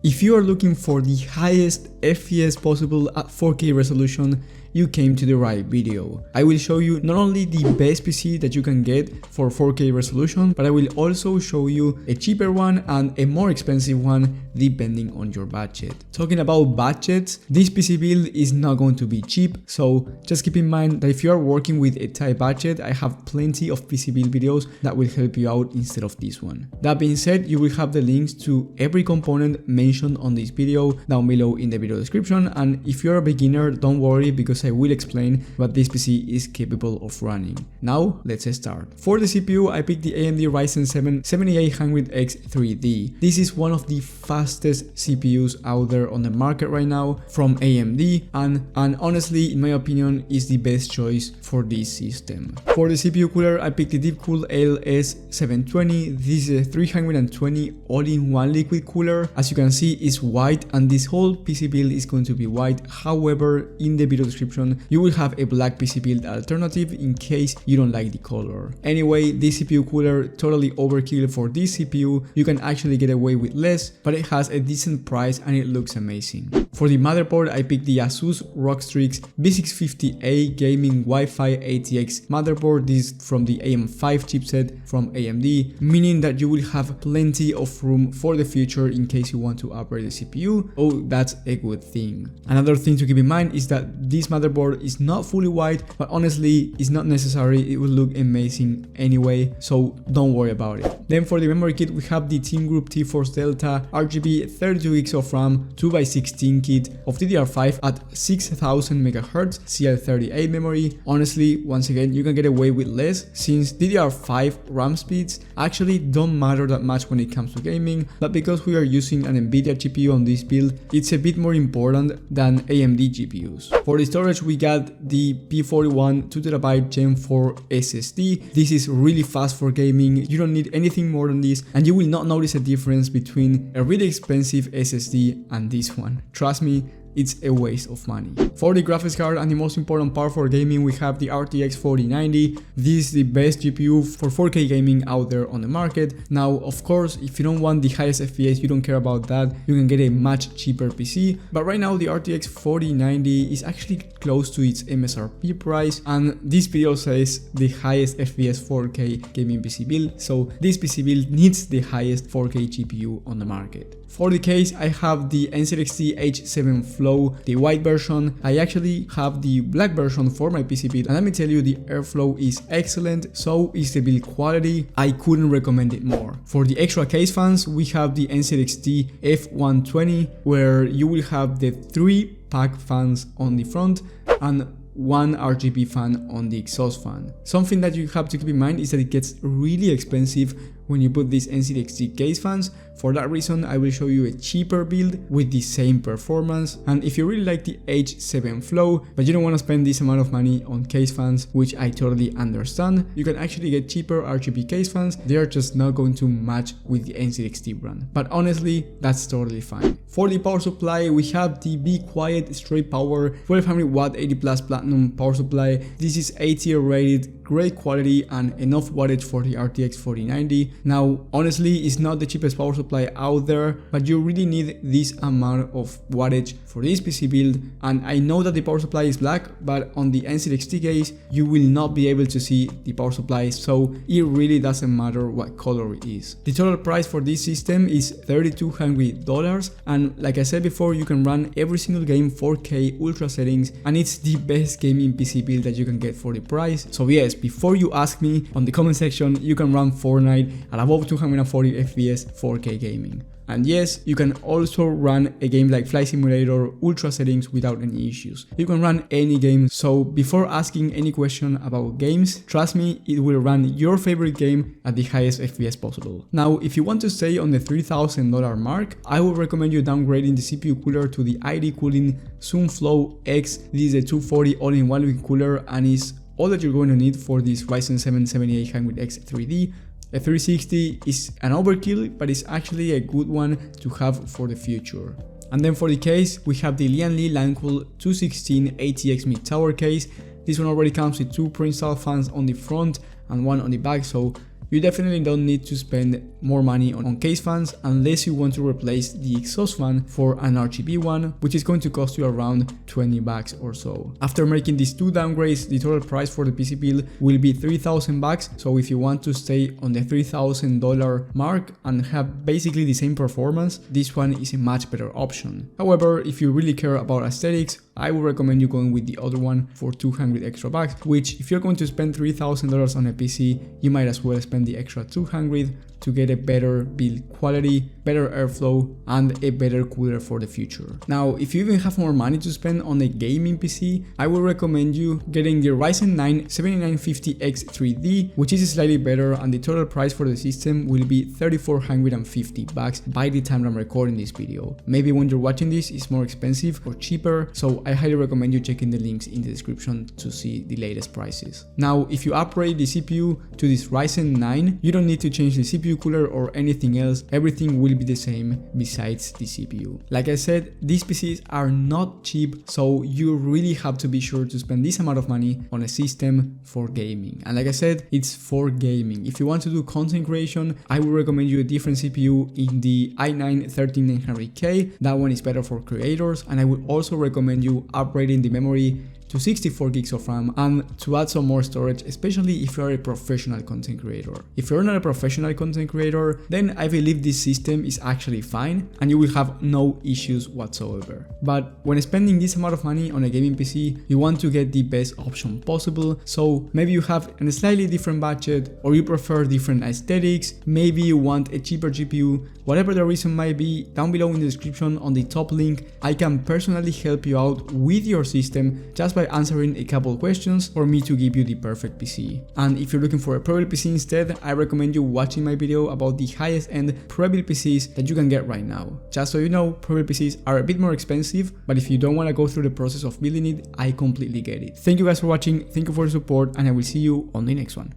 If you are looking for the highest FPS possible at 4K resolution, you came to the right video. I will show you not only the best PC that you can get for 4K resolution, but I will also show you a cheaper one and a more expensive one depending on your budget. Talking about budgets, this PC build is not going to be cheap, so just keep in mind that if you are working with a tight budget, I have plenty of PC build videos that will help you out instead of this one. That being said, you will have the links to every component mentioned on this video down below in the video description, and if you're a beginner, don't worry because I will explain what this PC is capable of running. Now let's start. For the CPU, I picked the AMD Ryzen 7 7800X 3D. This is one of the fastest CPUs out there on the market right now from AMD, and honestly, in my opinion, is the best choice for this system. For the CPU cooler, I picked the Deepcool LS720. This is a 320 all-in-one liquid cooler. As you can see, it's white, and this whole PC build is going to be white. However, in the video description, you will have a black PC build alternative in case you don't like the color. Anyway, this CPU cooler totally overkill for this CPU. You can actually get away with less, but it has a decent price and it looks amazing. For the motherboard, I picked the Asus ROG Strix B650A Gaming Wi-Fi ATX motherboard. This is from the AM5 chipset from AMD, meaning that you will have plenty of room for the future in case you want to upgrade the CPU. Oh, that's a good thing. Another thing to keep in mind is that this motherboard is not fully white, but honestly, it's not necessary. It will look amazing anyway, so don't worry about it. Then for the memory kit, we have the Team Group T-Force Delta RGB 32GB of RAM 2x16 kit of DDR5 at 6000 MHz CL38 memory. Honestly, once again, you can get away with less since DDR5 RAM speeds actually don't matter that much when it comes to gaming, but because we are using an NVIDIA GPU on this build, it's a bit more important than AMD GPUs. For the storage, we got the P41 2TB Gen 4 SSD. This is really fast for gaming. You don't need anything more than this, and you will not notice a difference between a really expensive SSD and this one. Trust me, it's a waste of money. For the graphics card and the most important part for gaming, we have the RTX 4090. This is the best GPU for 4K gaming out there on the market. Now, of course, if you don't want the highest FPS, you don't care about that, you can get a much cheaper PC. But right now, the RTX 4090 is actually close to its MSRP price, and this video says the highest FPS 4K gaming PC build. So this PC build needs the highest 4K GPU on the market. For the case, I have the NZXT H7 Flow, the white version. I actually have the black version for my PC build, and let me tell you, the airflow is excellent, so is the build quality. I couldn't recommend it more. For the extra case fans, we have the NZXT F120, where you will have the 3 pack fans on the front and 1 RGB fan on the exhaust fan. Something that you have to keep in mind is that it gets really expensive when you put these NZXT case fans. For that reason, I will show you a cheaper build with the same performance. And if you really like the H7 Flow, but you don't want to spend this amount of money on case fans, which I totally understand, you can actually get cheaper RGB case fans. They are just not going to match with the NZXT brand. But honestly, that's totally fine. For the power supply, we have the Be Quiet Straight Power 1200 watt 80 plus platinum power supply. This is A-tier rated, great quality and enough wattage for the RTX 4090. Now, honestly, it's not the cheapest power supply out there, but you really need this amount of wattage for this PC build. And I know that the power supply is black, but on the NZXT case, you will not be able to see the power supply, so it really doesn't matter what color it is. The total price for this system is $3,200, and like I said before, you can run every single game 4K ultra settings, and it's the best gaming PC build that you can get for the price. So yes, before you ask me, on the comment section, you can run Fortnite at above 240 FPS 4K gaming. And yes, you can also run a game like Flight Simulator ultra settings without any issues. You can run any game, so before asking any question about games, trust me, it will run your favorite game at the highest FPS possible. Now, if you want to stay on the $3,000 mark, I would recommend you downgrading the CPU cooler to the ID Cooling Zoomflow X. This is a 240 all-in-one liquid cooler, and is all that you're going to need for this Ryzen 7 7800X 3D. A 360 is an overkill, but it's actually a good one to have for the future. And then for the case, we have the Lian Li Langcool 216 ATX mid tower case. This one already comes with 2 pre-installed fans on the front and 1 on the back, so You definitely don't need to spend more money on case fans unless you want to replace the exhaust fan for an RGB one, which is going to cost you around 20 bucks or so. After making these two downgrades, the total price for the PC build will be 3,000 bucks. So if you want to stay on the $3,000 mark and have basically the same performance, this one is a much better option. However, if you really care about aesthetics, I would recommend you going with the other one for 200 extra bucks, which if you're going to spend $3,000 on a PC, you might as well spend the extra 200 to get a better build quality, better airflow, and a better cooler for the future. Now, if you even have more money to spend on a gaming PC, I would recommend you getting the Ryzen 9 7950X 3D, which is slightly better, and the total price for the system will be 3,450 bucks by the time I'm recording this video. Maybe when you're watching this, it's more expensive or cheaper, so I highly recommend you checking the links in the description to see the latest prices. Now, if you upgrade the CPU to this Ryzen 9, you don't need to change the CPU cooler or anything else. Everything will be the same besides the CPU. Like I said, these PCs are not cheap, so you really have to be sure to spend this amount of money on a system for gaming. And like I said, it's for gaming. If you want to do content creation, I would recommend you a different CPU in the i9-13900K. That one is better for creators, and I would also recommend you upgrading the memory to 64 gigs of RAM and to add some more storage, especially if you're a professional content creator. If you're not a professional content creator, then I believe this system is actually fine and you will have no issues whatsoever. But when spending this amount of money on a gaming PC, you want to get the best option possible. So maybe you have a slightly different budget, or you prefer different aesthetics, maybe you want a cheaper GPU. Whatever the reason might be, down below in the description on the top link, I can personally help you out with your system just by answering a couple questions for me to give you the perfect PC. And if you're looking for a Prebuilt PC instead, I recommend you watching my video about the highest end Prebuilt PCs that you can get right now. Just so you know, Prebuilt PCs are a bit more expensive, but if you don't want to go through the process of building it, I completely get it. Thank you guys for watching, thank you for your support, and I will see you on the next one.